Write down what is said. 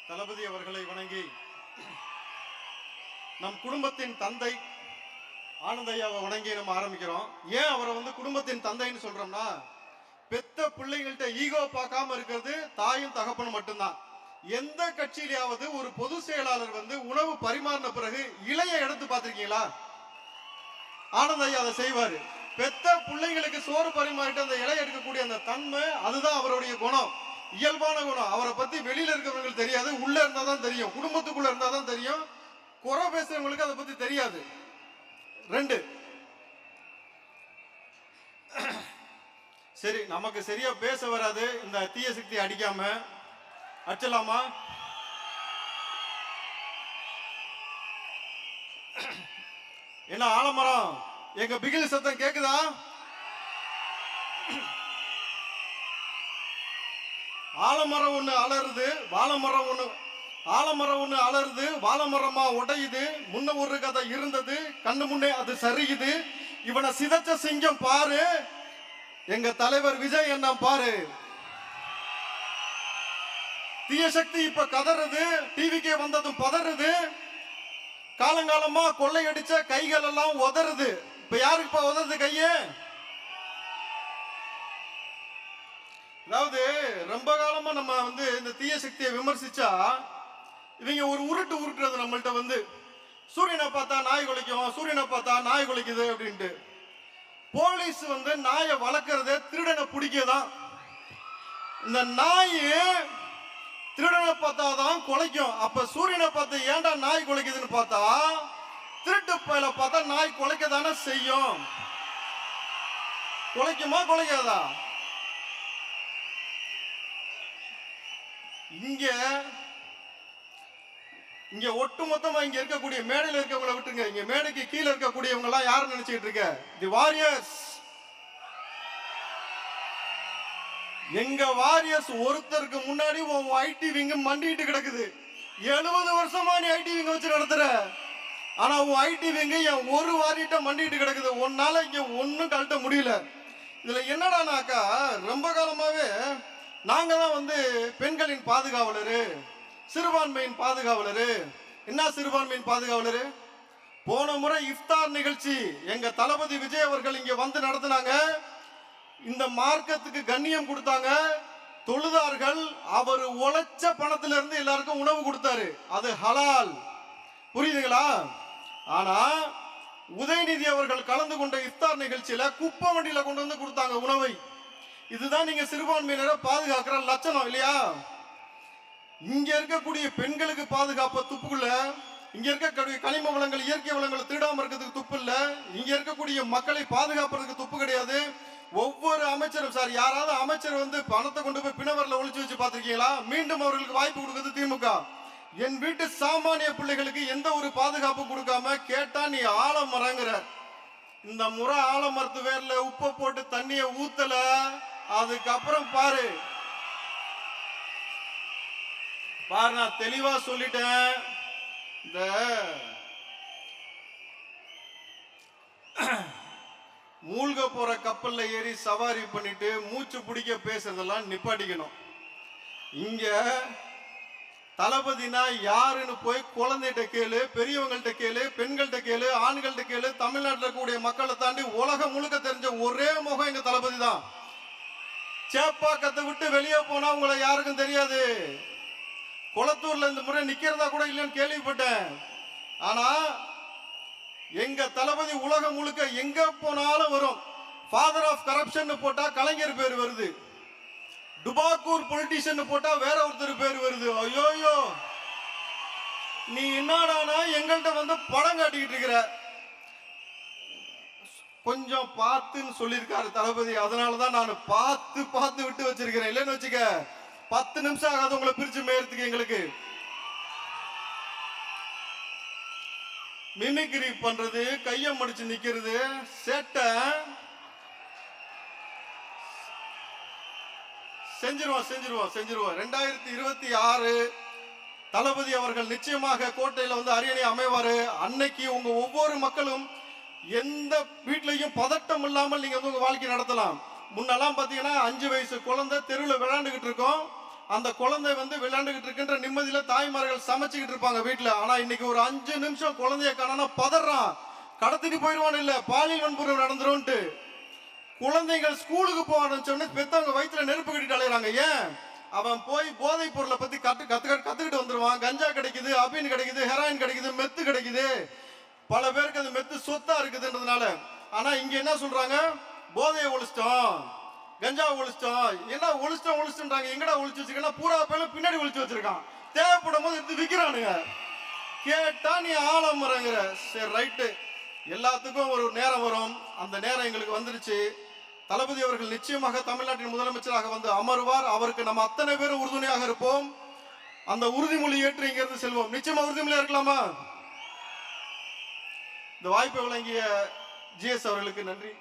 தளபதி அவர்களை வணங்கி நம் குடும்பத்தின் தந்தை ஆனந்தையாவை வணங்கி நம்ம ஆரம்பிக்கிறோம். ஏன் அவரை குடும்பத்தின் தந்தைன்னு சொல்றோம்னா, பெத்த பிள்ளைங்கள்ட்ட ஈகோ பார்க்காம இருக்கிறது தாயும் தகப்பனும் மட்டும்தான். எந்த கட்சியிலாவது ஒரு பொது செயலாளர் உணவு பரிமாறின பிறகு இலைய எடுத்து பார்த்திருக்கீங்களா? ஆனந்தையா அதை செய்வாரு. பெத்த பிள்ளைங்களுக்கு சோறு பரிமாறிட்டு அந்த இலைய எடுக்கக்கூடிய அந்த தன்மை, அதுதான் அவருடைய குணம், இயல்பான குணம். அவரை பத்தி வெளியில இருக்கிறவங்களுக்கு தெரியாது, உள்ள இருந்தாதான் தெரியும். குடும்பத்துக்குள்ள இருந்தாதான் தெரியும். குறை பேசுறவங்களுக்கு அதை பத்தி தெரியாது. 2 சரி, நமக்கு சரியா பேச வராது. இந்த தீய சக்தி அடிக்காம அடிச்சலாமா? என்ன ஆலமரம், எங்க பிகில் சத்தம் கேக்குதா? ஆலமரம் ஒண்ணு அலறுது, வாழைமரம் ஒண்ணு. ஆலமரம் ஒண்ணு அலறுது, வாழைமரமா உடையுது. முன்ன ஒரு கதை இருந்தது, கண்ணு முன்னே அது சரியுது. இவனை சிதைச்ச சிங்கம் பாரு, எங்க தலைவர் விஜய் என்ன பாரு. தீய சக்தி இப்ப கதறுது, டிவிக்கே வந்ததும் பதறுது. காலங்காலமா கொள்ளையடிச்ச கைகள் எல்லாம் உதறுது. இப்ப யாருக்கு உதறுது கையே? அதாவது ரொம்ப காலமா நம்ம இந்த தீய சக்தியை விமர்சிச்சா, இவங்க ஒரு உருட்டுறது நம்மள்ட்ட சூரியனை பார்த்தா நாய் குலைக்கும், சூரியனை பார்த்தா நாய் குலைக்குது அப்படின்ட்டு. போலீஸ் நாயை வளர்க்கறதே திருடனை பிடிக்கதான். இந்த நாய் திருடனை பார்த்தாதான் குலைக்கும். அப்ப சூரியனை பார்த்து ஏன்டா நாய் குலைக்குதுன்னு பார்த்தா, திருட்டு பயில பார்த்தா நாய் குலைக்க தானே செய்யும். குலைக்குமா குலைக்காதா? இங்க ஒட்டுமொத்தமா இங்க இருக்கக்கூடிய மேடையில் இருக்கவங்களை விட்டுருங்க. இங்க மேடைக்கு கீழே இருக்கக்கூடியவங்க எல்லாம் யாரு நினைச்சிட்டு இருக்க? தி வாரியர்ஸ். எங்க வாரியர்ஸ் ஒருத்தருக்கு முன்னாடி ஐடி விங்க மண்டிட்டு கிடக்குது. 70 வருஷமா நீ ஐடி விங்க வச்சு நடத்துற. ஆனா உன் ஐடி விங்க என் ஒரு வாரிட்ட மண்டிட்டு கிடக்குது. உன்னால இங்க ஒன்னும் கழட்ட முடியல. இதுல என்னடானாக்கா, ரொம்ப காலமாவே நாங்க தான் பெண்களின் பாதுகாவலரு, சிறுபான்மையின் பாதுகாவலரு. என்ன சிறுபான்மையின் பாதுகாவலரு? போன முறை இஃப்தார் நிகழ்ச்சி எங்க தளபதி விஜய் அவர்கள் இங்க நடத்தினாங்க. இந்த மார்க்கத்துக்கு கண்ணியம் கொடுத்தாங்க, தொழுதார்கள். அவர் உழைச்ச பணத்துல இருந்து எல்லாருக்கும் உணவு கொடுத்தாரு. அது ஹலால், புரியுதுங்களா? ஆனா உதயநிதி அவர்கள் கலந்து கொண்ட இஃப்தார் நிகழ்ச்சியில குப்பை வண்டியில கொண்டு கொடுத்தாங்க உணவை. இதுதான் நீங்க சிறுபான்மையினரை பாதுகாக்கிற லட்சணம் இல்லையா? இங்க இருக்கக்கூடிய பெண்களுக்கு பாதுகாப்ப துப்புக்குள்ள, இங்க இருக்கக்கூடிய கனிம வளங்கள், இயற்கை வளங்களை திருடாம இருக்கிறதுக்கு துப்பு இல்ல. இங்க இருக்கக்கூடிய மக்களை பாதுகாப்பதற்கு துப்பு கிடையாது. ஒவ்வொரு அமைச்சரும், சார் யாராவது அமைச்சர் பணத்தை கொண்டு போய் பிணவரில் ஒளிச்சு வச்சு பார்த்திருக்கீங்களா? மீண்டும் அவர்களுக்கு வாய்ப்பு கொடுக்குறது திமுக. என் வீட்டு சாமானிய பிள்ளைகளுக்கு எந்த ஒரு பாதுகாப்பும் கொடுக்காம கேட்டா நீ ஆலமரங்கிற. இந்த முறை ஆலமரத்து வேர்ல உப்பை போட்டு தண்ணிய ஊத்தல. அதுக்கப்புறம் பாரு, நான் தெளிவா சொல்லிட்டேன். இந்த மூழ்க போற கப்பல்ல ஏறி சவாரி பண்ணிட்டு மூச்சு பிடிக்க பேசுறதெல்லாம் நிப்பாட்டிக்கணும். இங்க தளபதினா யாருன்னு போய் குழந்தைகிட்ட கேளு, பெரியவங்கள்ட்ட கேளு, பெண்கள்ட்ட கேளு, ஆண்கள்ட்ட கேளு. தமிழ்நாட்டில் இருக்கக்கூடிய மக்களை தாண்டி உலகம் முழுக்க தெரிஞ்ச ஒரே முகம் எங்க தளபதி தான். சேப்பாக்கத்தை விட்டு வெளியே போனா உங்களை யாருக்கும் தெரியாது. குளத்தூர்ல இந்த முறை நிக்கிறதா கூட இல்லைன்னு கேள்விப்பட்டேன். ஆனா எங்க தளபதி உலகம் முழுக்க எங்க போனாலும் வரும். ஃபாதர் ஆஃப் கரப்ஷன் போட்டா கலைஞர் பேர் வருது, டுபாக்கூர் பொலிட்டிஷியன் போட்டா வேற ஒருத்தர் பேர் வருது. ஐயோயோ, நீ என்னடானா எங்கள்கிட்ட படம் காட்டிக்கிட்டு இருக்கிற. கொஞ்சம் பார்த்துன்னு சொல்லியிருக்காரு தளபதி. அதனாலதான் நான் பார்த்து விட்டு வச்சிருக்கிறேன். இல்லைன்னு வச்சுக்க 10 நிமிஷம் ஆகாது உங்களை பிரிச்சு மேயறதுக்கு. எங்களுக்கு மிமிக்ரி பண்றது, கைய மடிச்சு நிக்கிறது, சேட்டை செஞ்சிருவோம். 2026 தளபதி அவர்கள் நிச்சயமாக கோட்டையில அரியணை அமைவாரு. அன்னைக்கு உங்க ஒவ்வொரு மக்களும் எந்த வீட்லையும் பதட்டம் இல்லாமல் நீங்க உங்க வாழ்க்கை நடத்தலாம். முன்னெல்லாம் பாத்தீங்கன்னா 5 வயசு குழந்தை தெருவில் விளையாண்டுகிட்டு இருக்கோம். அந்த குழந்தை வந்து விளையாண்டுகிட்டு இருக்கின்ற நிம்மதியில தாய்மார்கள் சமைச்சுக்கிட்டு இருப்பாங்க வீட்டுல. ஆனா இன்னைக்கு ஒரு 5 நிமிஷம் குழந்தைய காணோம்னா பதறான், கடத்திட்டு போயிடுவான், இல்ல பாலியல் வன்புணர்வு நடந்துரும்ட்டு. குழந்தைகள் ஸ்கூலுக்கு போக ஆரம்பிச்சோடனே பெத்தவங்க வயிற்றுல நெருப்பு கட்டிட்டு அலையிறாங்க. ஏன்? அவன் போய் போதைப் பொருளை பத்தி கத்துக்கிட்டு வந்துருவான். கஞ்சா கிடைக்குது, அபின் கிடைக்குது, ஹெராயின் கிடைக்குது, மெத்து கிடைக்குது. பல பேருக்கு அது மெத்து சொத்தா இருக்குதுன்றதுனால. ஆனா இங்க என்ன சொல்றாங்க? போதையை ஒழிச்சிட்டோம், கஞ்சா ஒழிச்சிட்டோம். என்ன ஒழிச்சிட்டோம்ன்றாங்க. எங்கடா ஒழிச்சு வச்சிருக்கா? பூரா பேர்ல பின்னாடி ஒழிச்சு வச்சிருக்கான். தேவைப்படும் போது எடுத்து விற்கிறானுங்க. கேட்டா நீ ஆலமரங்கிற. சரி, ரைட்டு, எல்லாத்துக்கும் ஒரு நேரம் வரும். அந்த நேரம் எங்களுக்கு வந்துருச்சு. தளபதி அவர்கள் நிச்சயமாக தமிழ்நாட்டின் முதலமைச்சராக வந்து அமர்வார். அவருக்கு நம்ம அத்தனை பேரும் உறுதுணையாக இருப்போம். அந்த உறுதிமொழி ஏற்று இங்கிருந்து செல்வோம். நிச்சயமா உறுதிமொழியா இருக்கலாமா? இந்த வாய்ப்பை வழங்கிய GS அவர்களுக்கு நன்றி.